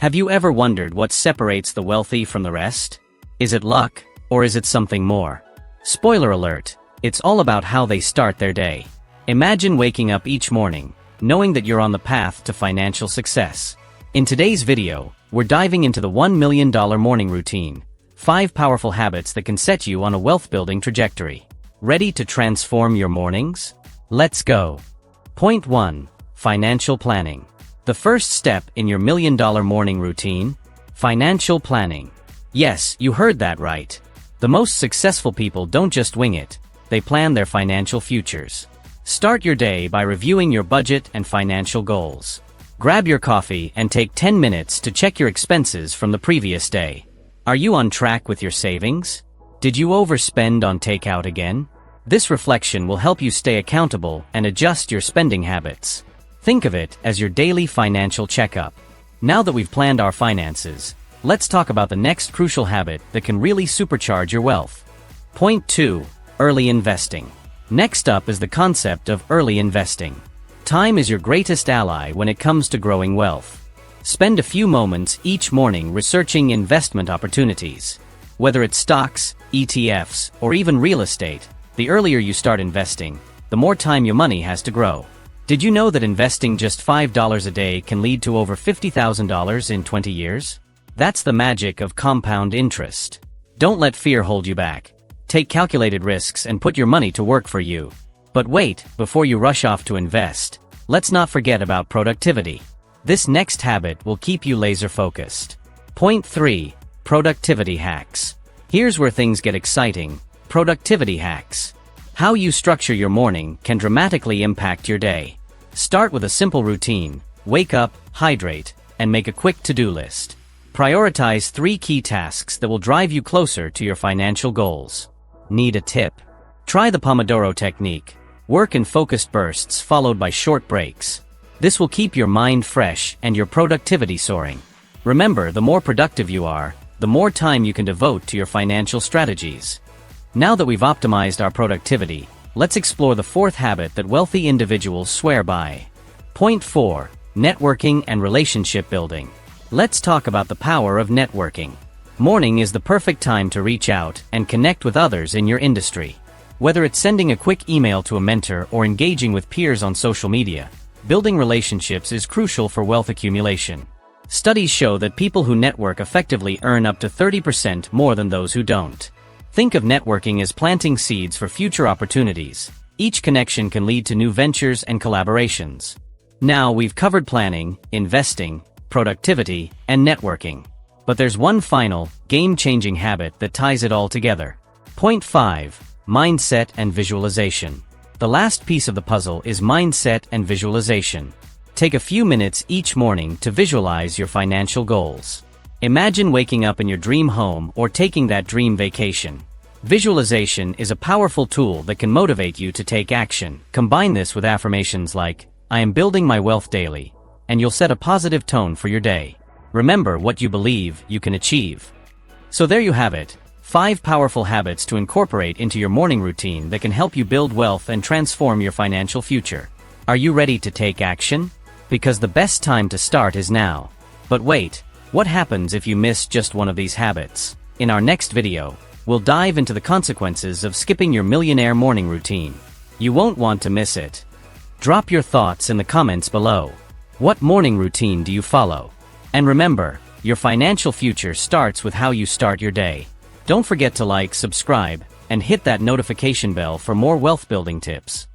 Have you ever wondered what separates the wealthy from the rest? Is it luck, or is it something more? Spoiler alert, it's all about how they start their day. Imagine waking up each morning, knowing that you're on the path to financial success. In today's video, we're diving into the $1 million morning routine, 5 powerful habits that can set you on a wealth-building trajectory. Ready to transform your mornings? Let's go. Point 1. Financial planning. The first step in your $1 million morning routine: financial planning. Yes, you heard that right. The most successful people don't just wing it, they plan their financial futures. Start your day by reviewing your budget and financial goals. Grab your coffee and take 10 minutes to check your expenses from the previous day. Are you on track with your savings? Did you overspend on takeout again? This reflection will help you stay accountable and adjust your spending habits. Think of it as your daily financial checkup. Now that we've planned our finances, let's talk about the next crucial habit that can really supercharge your wealth. Point 2. Early investing. Next up is the concept of early investing. Time is your greatest ally when it comes to growing wealth. Spend a few moments each morning researching investment opportunities. Whether it's stocks, ETFs, or even real estate, the earlier you start investing, the more time your money has to grow. Did you know that investing just $5 a day can lead to over $50,000 in 20 years? That's the magic of compound interest. Don't let fear hold you back. Take calculated risks and put your money to work for you. But wait, before you rush off to invest, let's not forget about productivity. This next habit will keep you laser-focused. Point 3. Productivity hacks. Here's where things get exciting. Productivity hacks. How you structure your morning can dramatically impact your day. Start with a simple routine: wake up, hydrate, and make a quick to-do list. Prioritize 3 key tasks that will drive you closer to your financial goals. Need a tip? Try the Pomodoro technique. Work in focused bursts followed by short breaks. This will keep your mind fresh and your productivity soaring. Remember, the more productive you are, the more time you can devote to your financial strategies. Now that we've optimized our productivity, let's explore the 4th habit that wealthy individuals swear by. Point 4. Networking and relationship building. Let's talk about the power of networking. Morning is the perfect time to reach out and connect with others in your industry. Whether it's sending a quick email to a mentor or engaging with peers on social media, building relationships is crucial for wealth accumulation. Studies show that people who network effectively earn up to 30% more than those who don't. Think of networking as planting seeds for future opportunities. Each connection can lead to new ventures and collaborations. Now we've covered planning, investing, productivity, and networking. But there's one final, game-changing habit that ties it all together. Point 5. Mindset and visualization. The last piece of the puzzle is mindset and visualization. Take a few minutes each morning to visualize your financial goals. Imagine waking up in your dream home or taking that dream vacation. Visualization is a powerful tool that can motivate you to take action. Combine this with affirmations like, "I am building my wealth daily," and you'll set a positive tone for your day. Remember, what you believe, you can achieve. So there you have it, 5 powerful habits to incorporate into your morning routine that can help you build wealth and transform your financial future. Are you ready to take action? Because the best time to start is now. But wait, what happens if you miss just one of these habits? In our next video, we'll dive into the consequences of skipping your millionaire morning routine. You won't want to miss it. Drop your thoughts in the comments below. What morning routine do you follow? And remember, your financial future starts with how you start your day. Don't forget to like, subscribe, and hit that notification bell for more wealth building tips.